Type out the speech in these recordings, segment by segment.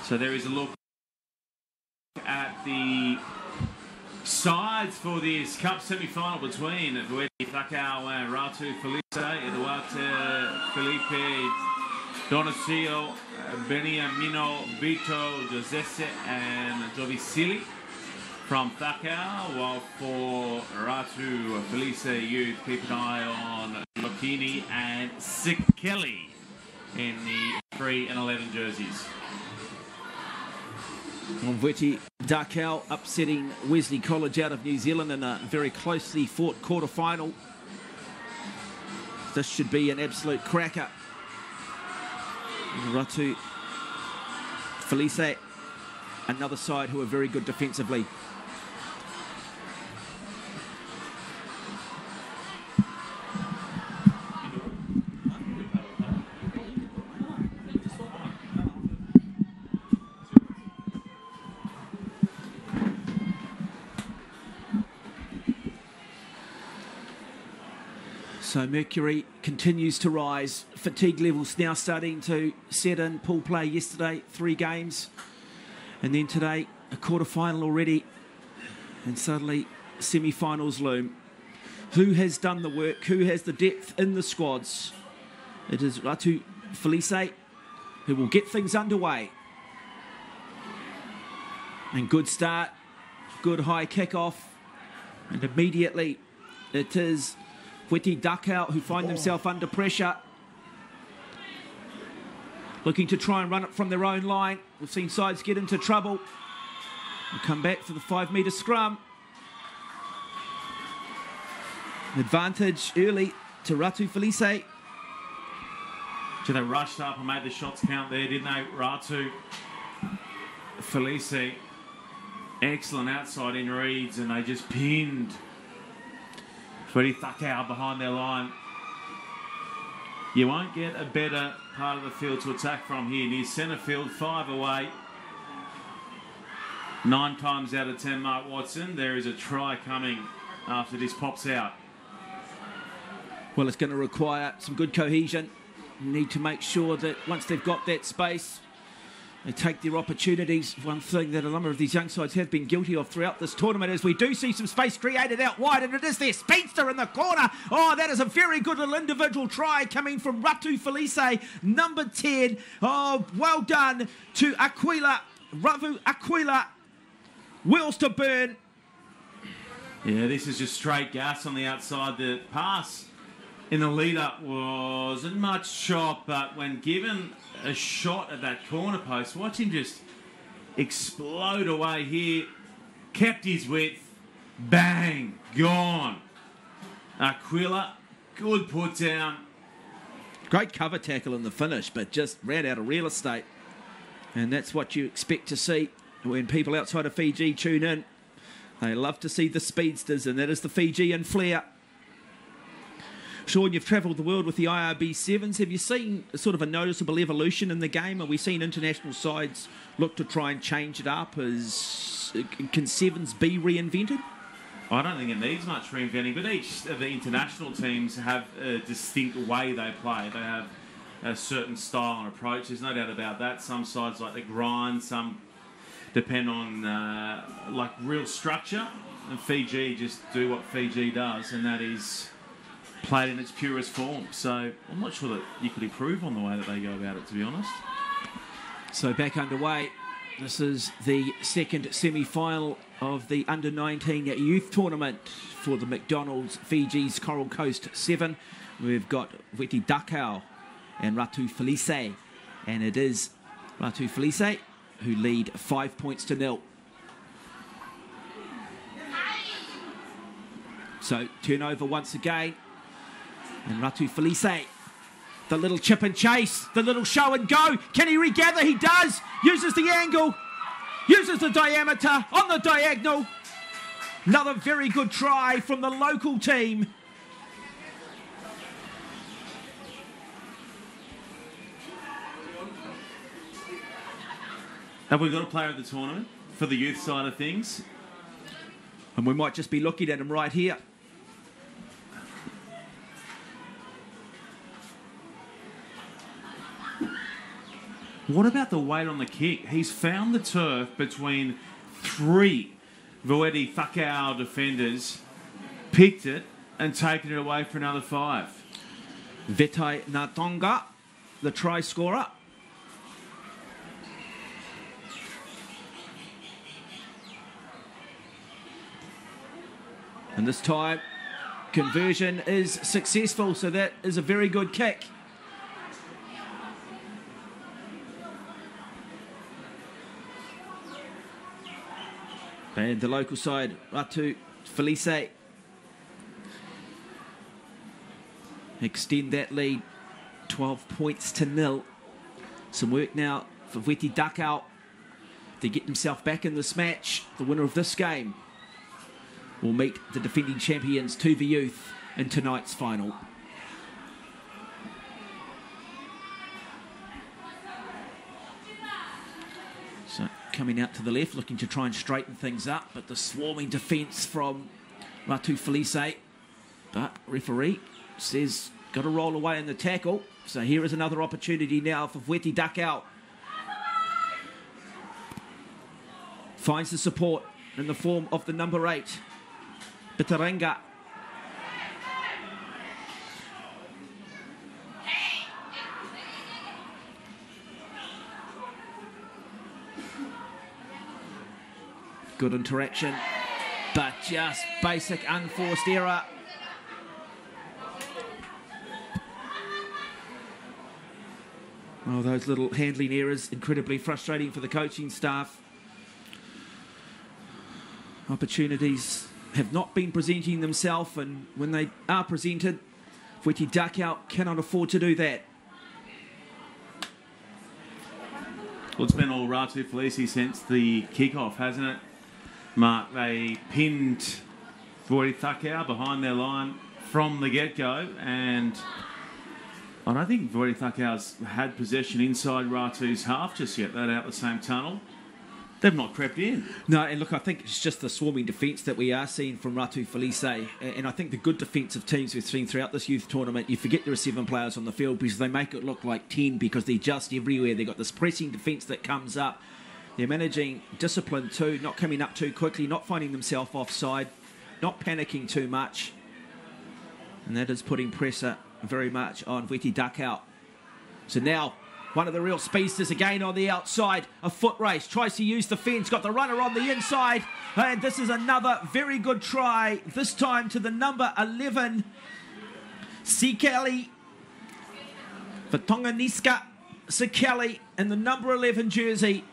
So there is a look at the sides for this Cup semi-final between Vhueti Takao and Ratu Felice. Eduardo Felipe Donocio, Beniamino Vito Josese and Jovisili from Takao, while for Ratu Felice youth, keep an eye on Lokini and Sikeli in the 3 and 11 jerseys. Vhueti Takao upsetting Wesley College out of New Zealand in a very closely fought quarter-final. This should be an absolute cracker. Ratu Felice, another side who are very good defensively. So Mercury continues to rise. Fatigue levels now starting to set in. Pool play yesterday, 3 games. And then today, a quarter-final already. And suddenly, semi-finals loom. Who has done the work? Who has the depth in the squads? It is Ratu Felice, who will get things underway. And good start, good high kick-off. And immediately, it is Vhueti Takao who find themselves under pressure. Looking to try and run it from their own line. We've seen sides get into trouble. We'll come back for the 5-metre scrum. Advantage early to Ratu Felice. So they rushed up and made the shots count there, didn't they? Ratu Felice, excellent outside in reads, and they just pinned Vhueti Takao behind their line. You won't get a better part of the field to attack from here. Near centre field, 5 away. 9 times out of 10, Mark Watson, there is a try coming after this pops out. Well, it's going to require some good cohesion. You need to make sure that once they've got that space, they take their opportunities. One thing that a number of these young sides have been guilty of throughout this tournament is we do see some space created out wide, and it is their speedster in the corner. Oh, that is a very good little individual try coming from Ratu Felice, number 10. Oh, well done to Aquila. Ravu Aquila. Wheels to burn. Yeah, this is just straight gas on the outside. The pass in the lead-up wasn't much shot, but when given a shot at that corner post, watch him just explode away here. Kept his width. Bang. Gone. Aquila, good put down. Great cover tackle in the finish, but just ran out of real estate. And that's what you expect to see when people outside of Fiji tune in. They love to see the speedsters, and that is the Fijian flair. Sean, you've travelled the world with the IRB Sevens. Have you seen sort of a noticeable evolution in the game? Are we seeing international sides look to try and change it up? Can Sevens be reinvented? I don't think it needs much reinventing, but each of the international teams have a distinct way they play. They have a certain style and approach. There's no doubt about that. Some sides like to grind, some depend on like real structure, and Fiji just do what Fiji does, and that is played in its purest form. So I'm not sure that you could improve on the way that they go about it, to be honest. So back underway. This is the second semi-final of the Under-19 Youth Tournament for the McDonald's Fiji's Coral Coast 7. We've got Vhueti Takao and Ratu Felice, and it is Ratu Felice who lead 5-0. So turnover once again. And Ratu Felice, the little chip and chase, the little show and go. Can he regather? He does. Uses the angle, uses the diameter on the diagonal. Another very good try from the local team. Have we got a player at the tournament for the youth side of things? And we might just be looking at him right here. What about the weight on the kick? He's found the turf between 3 Voeti Whakao defenders, picked it and taken it away for another 5. Vetai Natonga, the try scorer. And this time, conversion is successful, so that is a very good kick. And the local side, Ratu Felice, extend that lead 12 points to 0. Some work now for Voeti Dakau to get himself back in this match. The winner of this game will meet the defending champions Tuva Youth in tonight's final. So coming out to the left, looking to try and straighten things up, but the swarming defence from Ratu Felice. But referee says got to roll away in the tackle. So here is another opportunity now for Voeti Dakau. Finds the support in the form of the number 8, Bitarenga. Good interaction, but just basic unforced error. Oh, those little handling errors, incredibly frustrating for the coaching staff. Opportunities have not been presenting themselves, and when they are presented, Voeti Dakau cannot afford to do that. Well, it's been all Ratu Felice since the kick-off, hasn't it, Mark? They pinned Voeti Dakau behind their line from the get-go, and I don't think Voeti Dakau's had possession inside Ratu's half just yet. They're out the same tunnel. They've not crept in. No, and look, I think it's just the swarming defence that we are seeing from Ratu Felice. And I think the good defensive teams we've seen throughout this youth tournament, you forget there are 7 players on the field because they make it look like 10 because they're just everywhere. They've got this pressing defence that comes up. They're managing discipline too, not coming up too quickly, not finding themselves offside, not panicking too much. And that is putting pressure very much on Voeti Dakau. So now, one of the real speedsters again on the outside. A foot race. Tries to use the fence. Got the runner on the inside. And this is another very good try. This time to the number 11. Sikeli. Vatonganiska Sikeli in the number 11 jersey.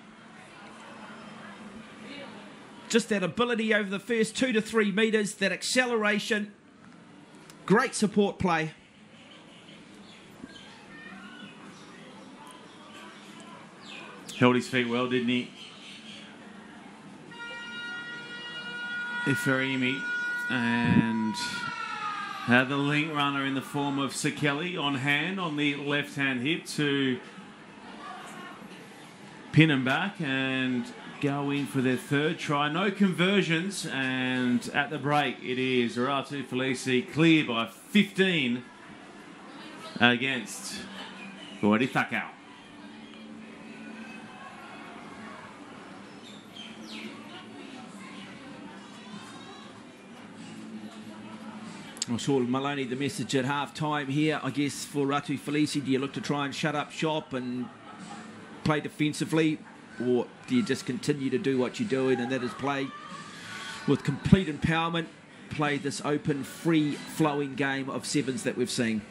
Just that ability over the first 2 to 3 metres. That acceleration. Great support play. Held his feet well, didn't he? Iferimi, and had the link runner in the form of Sikeli on hand on the left-hand hip to pin him back and go in for their 3rd try. No conversions, and at the break it is Ratu Felice clear by 15 against Voeti Dakau. I saw Maloney the message at half-time here, I guess, for Ratu Felice. Do you look to try and shut up shop and play defensively, or do you just continue to do what you're doing, and that is play with complete empowerment, play this open, free-flowing game of 7s that we've seen?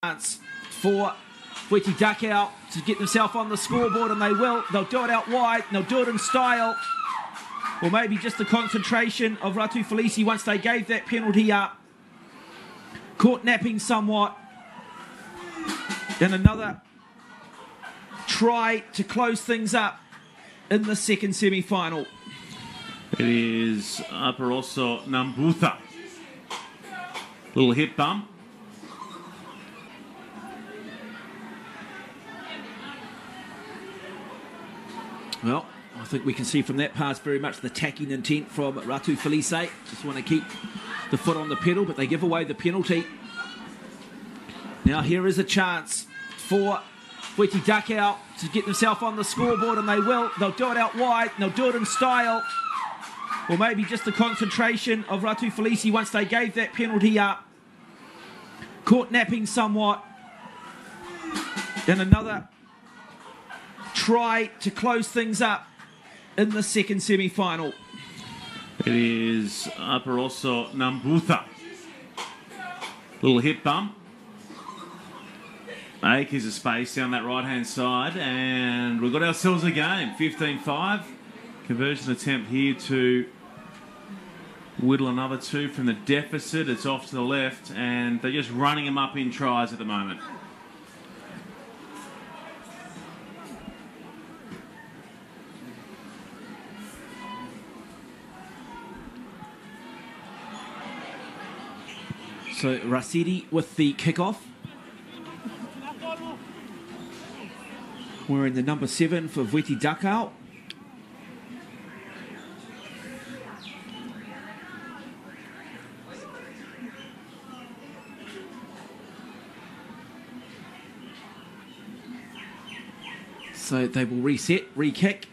chance for Weti Dakau to get themselves on the scoreboard, and they will. They'll do it out wide, and they'll do it in style. Or maybe just the concentration of Ratu Felici once they gave that penalty up. Caught napping somewhat. And another try to close things up in the second semi-final. It is Aparoso Nambutha. Little hip bump. Well, I think we can see from that pass very much the attacking intent from Ratu Felice. Just want to keep the foot on the pedal, but they give away the penalty. Now here is a chance for Weti Dakau to get themselves on the scoreboard, and they will. They'll do it out wide, and they'll do it in style. Or maybe just the concentration of Ratu Felici once they gave that penalty up. Caught napping somewhat. And another try to close things up in the second semi-final. It is Aparoso Nambutha. Little hip bump. Acres of space down that right-hand side, and we've got ourselves a game. 15-5. Conversion attempt here to whittle another two from the deficit. It's off to the left, and they're just running them up in tries at the moment. So Rasidi with the kickoff. We're in the number 7 for Weti Dakau. So they will reset, re-kick.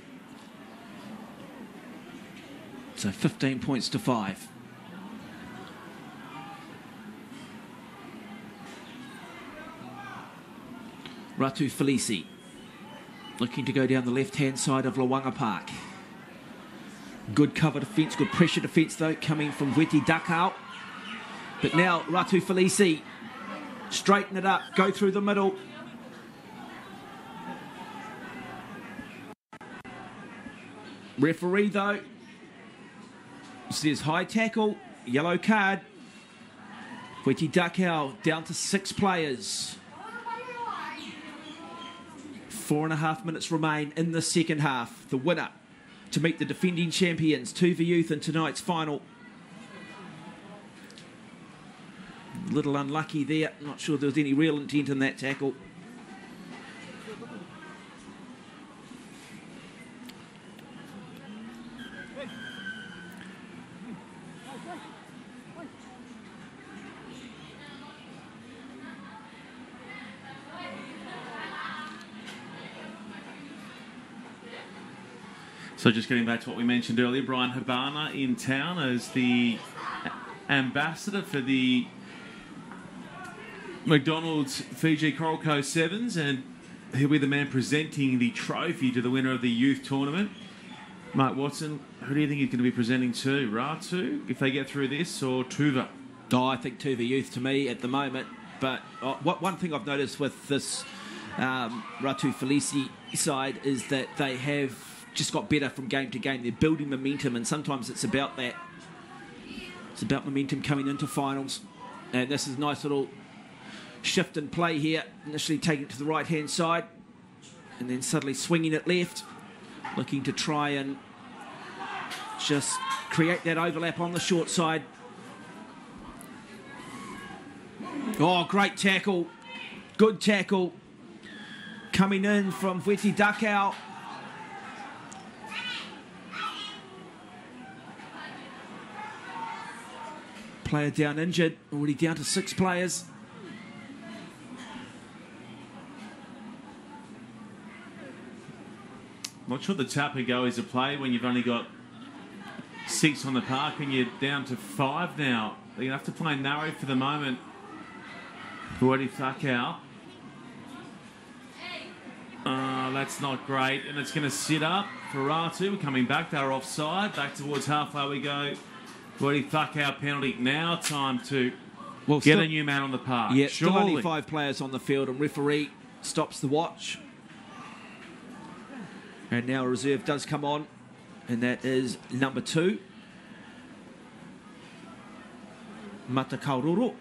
So 15 points to 5. Ratu Felici looking to go down the left-hand side of Lawanga Park. Good cover defence, good pressure defence though, coming from Weti Dakau. But now Ratu Felici straighten it up, go through the middle. Referee though says high tackle, yellow card. Weti Dakau down to 6 players. 4.5 minutes remain in the second half. The winner to meet the defending champions, Tuva Youth, in tonight's final. A little unlucky there. Not sure there was any real intent in that tackle. So just getting back to what we mentioned earlier, Brian Habana in town as the ambassador for the McDonald's Fiji Coral Coast Sevens, and he'll be the man presenting the trophy to the winner of the youth tournament. Mark Watson, who do you think he's going to be presenting to? Ratu, if they get through this, or Tuva? Oh, I think Tuva Youth to me at the moment. But one thing I've noticed with this Ratu Felici side is that they have just got better from game to game. They're building momentum, and sometimes it's about that. It's about momentum coming into finals. And this is a nice little shift in play here. Initially taking it to the right-hand side, and then suddenly swinging it left. Looking to try and just create that overlap on the short side. Oh, great tackle. Good tackle. Coming in from Weti Dakau. Player down injured, already down to 6 players. Not sure the Tapa go is a play when you've only got 6 on the park and you're down to 5 now. They're going to have to play narrow for the moment. Weti Dakau. That's not great, and it's going to sit up for Ratu. We're coming back, they're offside. Back towards halfway we go. Weti Dakau penalty now. Time to Well, get still, a new man on the park. yeah, still surely. only 5 players on the field, and referee stops the watch. And now a reserve does come on, and that is number 2, Mata Kaururu.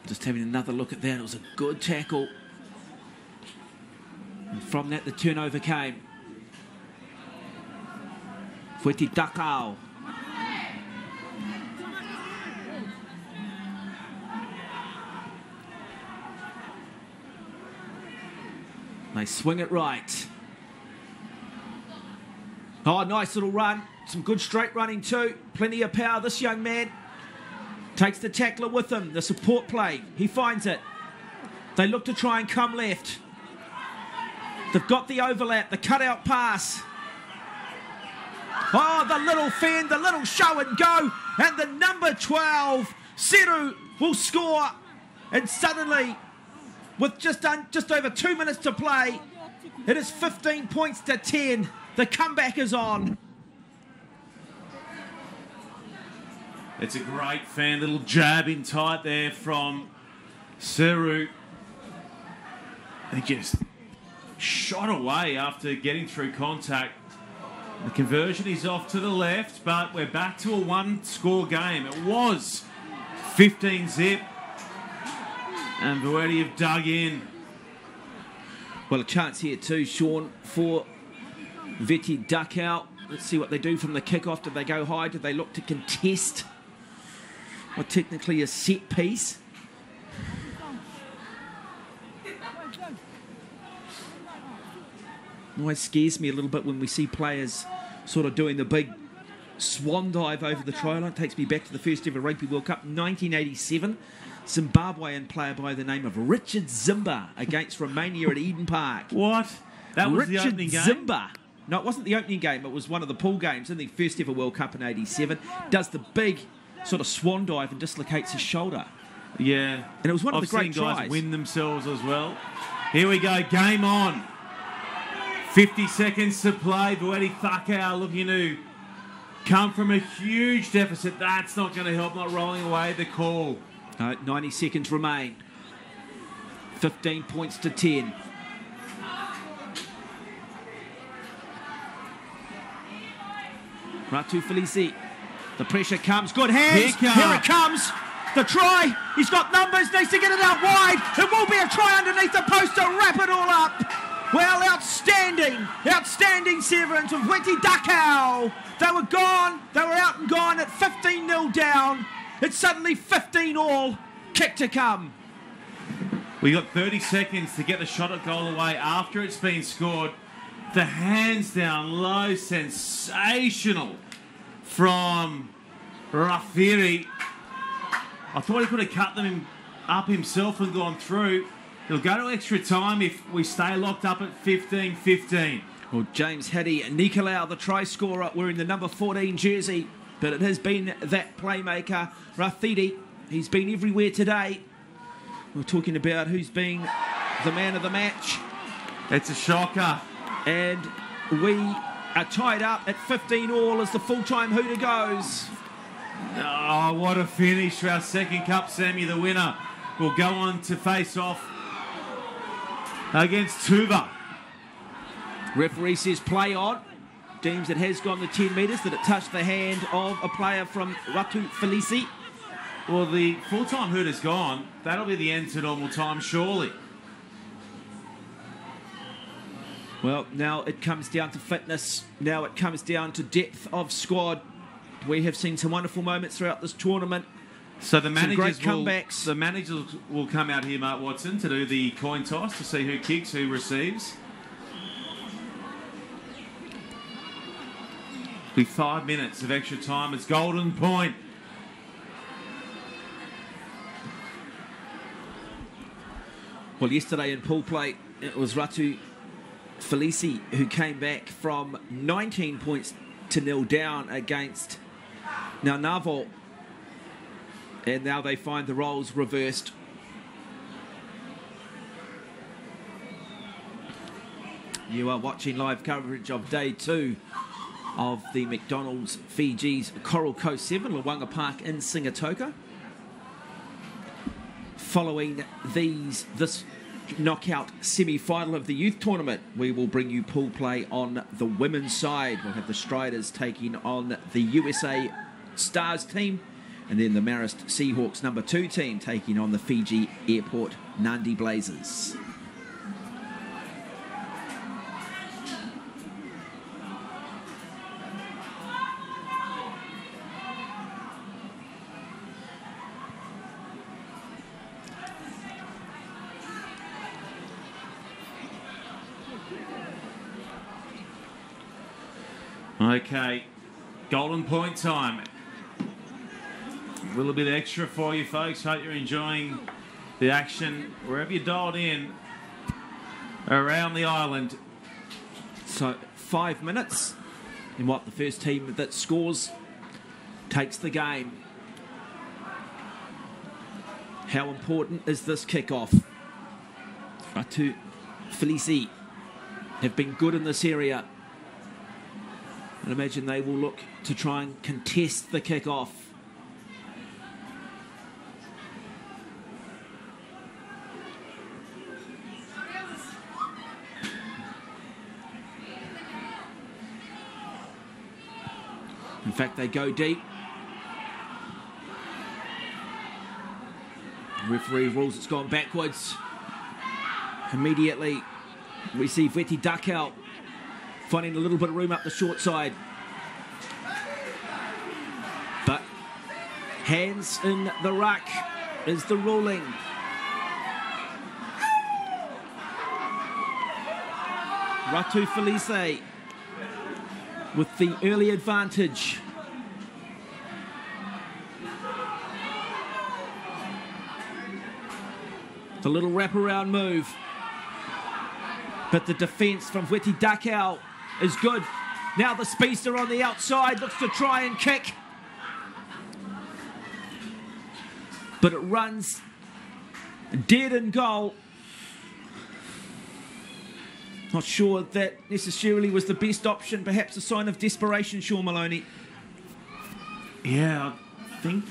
Just having another look at that, it was a good tackle. And from that, the turnover came. Fueti Takao. They swing it right. Oh, nice little run. Some good straight running too. Plenty of power, this young man. Takes the tackler with him. The support play. He finds it. They look to try and come left. They've got the overlap, the cutout pass. Oh, the little fend, the little show and go. And the number 12, Seru, will score. And suddenly, with just over 2 minutes to play, it is 15 points to 10. The comeback is on. It's a great fan, little jab in tight there from Seru. He just shot away after getting through contact. The conversion is off to the left, but we're back to a 1-score game. It was 15-zip. And Verweti have dug in. Well, a chance here too, Sean, for Veti Takao. Let's see what they do from the kickoff. Do they go high? Do they look to contest? Or technically a set piece? Always scares me a little bit when we see players sort of doing the big swan dive over the try line. Takes me back to the first ever Rugby World Cup, 1987. Zimbabwean player by the name of Richard Zimba against Romania at Eden Park. What? That was Richard the opening game? Zimba. No, it wasn't the opening game. It was one of the pool games in the first ever World Cup in 87. Does the big sort of swan dive and dislocates his shoulder. Yeah. And it was one of I've the great seen guys tries. win themselves as well. Here we go. Game on. 50 seconds to play. Verweti Takao looking to come from a huge deficit. That's not going to help, not rolling away the call. 90 seconds remain. 15 points to 10. Ratu Felici. The pressure comes. Good hands. Here it comes. The try. He's got numbers. Needs to get it out wide. It will be a try underneath the post to wrap it all up. Well, outstanding. Outstanding severance of Veti Takao. They were gone. They were out and gone at 15-0 down. It's suddenly 15 all. Kick to come. We got 30 seconds to get the shot at goal away after it's been scored. The hands down low, sensational from Rafiri. I thought he could have cut them up himself and gone through. It'll go to extra time if we stay locked up at 15-15. Well, James Haddy Nicolau, the try scorer, wearing the number 14 jersey. But it has been that playmaker, Rafidi. He's been everywhere today. We're talking about who's been the man of the match. It's a shocker. And we are tied up at 15 all as the full-time hooter goes. Oh, what a finish for our second cup semi. The winner will go on to face off against Tuva. Referee says play on. Deems it has gone the 10 metres, that it touched the hand of a player from Ratu Felici. Well, the full-time hooter's gone. That'll be the end to normal time, surely. Well, now it comes down to fitness. Now it comes down to depth of squad. We have seen some wonderful moments throughout this tournament. So the managers will come out here, Mark Watson, to do the coin toss to see who kicks, who receives. Be 5 minutes of extra time. It's golden point. Well, yesterday in pool play, it was Ratu Felici who came back from 19 points to 0 down against Naunavo. And now they find the roles reversed. You are watching live coverage of day 2 of the McDonald's Fiji's Coral Coast 7, Luanga Park in Singatoka. Following this knockout semi-final of the youth tournament, we will bring you pool play on the women's side. We'll have the Striders taking on the USA Stars team, and then the Marist Seahawks number 2 team taking on the Fiji Airport Nandi Blazers. Okay, golden point time. A little bit extra for you folks. Hope you're enjoying the action wherever you're dialed in around the island. So 5 minutes in what the first team that scores takes the game. How important is this kickoff? Ratu Felici have been good in this area. I imagine they will look to try and contest the kickoff. In fact, they go deep. The referee rules it's gone backwards. Immediately, we see Veti Dakau finding a little bit of room up the short side. But hands in the ruck is the ruling. Ratu Felici with the early advantage. The little wraparound move. But the defence from Veti Dakau is good. Now the speedster on the outside looks to try and kick. But it runs dead in goal. Not sure that necessarily was the best option. Perhaps a sign of desperation, Sean Maloney. Yeah, I think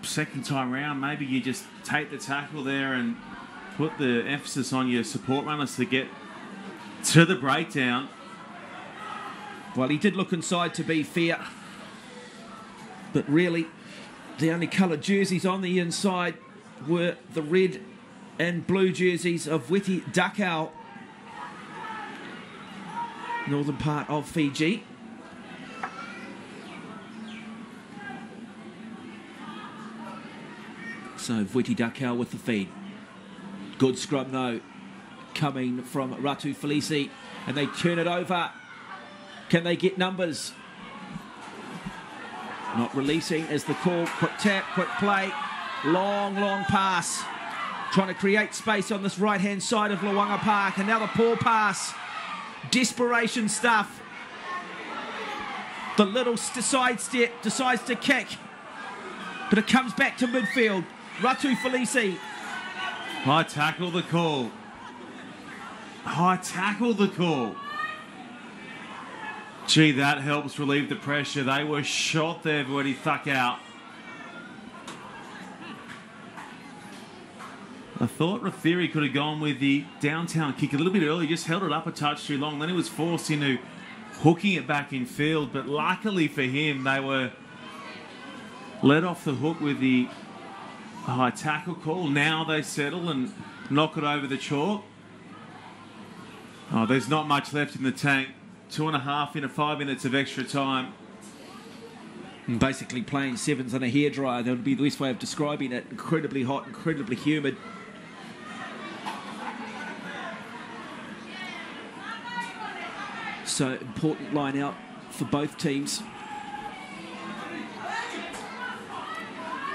second time round, maybe you just take the tackle there and put the emphasis on your support runners to get to the breakdown. Well, he did look inside, to be fair. But really, the only coloured jerseys on the inside were the red and blue jerseys of Veti Dakau, northern part of Fiji. So Veti Dakau with the feed. Good scrum though, coming from Ratu Felici, and they turn it over. Can they get numbers? Not releasing is the call. Quick tap, quick play. Long pass. Trying to create space on this right-hand side of Luanga Park. And now the poor pass. Desperation stuff. The little sidestep decides to kick. But it comes back to midfield. Ratu Felici. High tackle the call. High tackle the call. Gee, that helps relieve the pressure. They were shot there, but he thuck out. I thought Rafiri could have gone with the downtown kick a little bit early, just held it up a touch too long. Then he was forced into hooking it back in field. But luckily for him, they were let off the hook with the high tackle call. Now they settle and knock it over the chalk. Oh, there's not much left in the tank. 2.5 into 5 minutes of extra time. And basically playing sevens on a hairdryer. That would be the best way of describing it. Incredibly hot, incredibly humid. So important line out for both teams.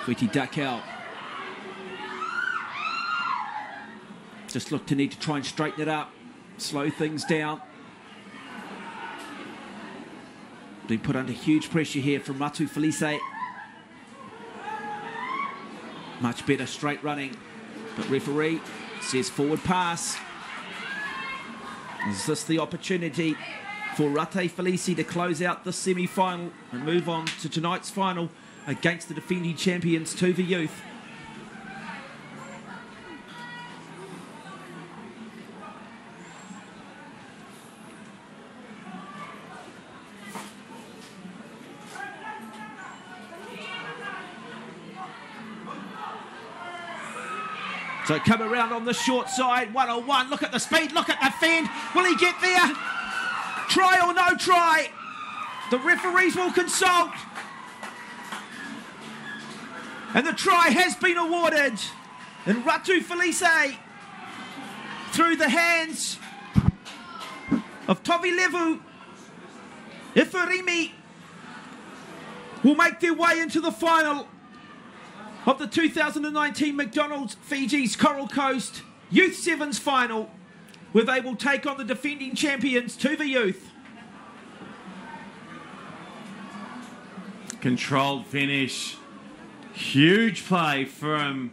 Veti Dakau just look to need to try and straighten it up, slow things down. Being put under huge pressure here from Ratu Felici. Much better straight running, but referee says forward pass. Is this the opportunity for Rate Felici to close out the semi-final and move on to tonight's final against the defending champions Tuva Youth? So come around on the short side, 101, look at the speed, look at the fend, will he get there? Try or no try? The referees will consult. And the try has been awarded. And Ratu Felice, through the hands of Tovilevu Ifirimi, will make their way into the final of the 2019 McDonald's Fiji's Coral Coast Youth Sevens final, where they will take on the defending champions Tuva Youth. Controlled finish. Huge play from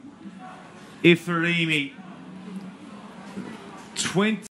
Ifirimi. 20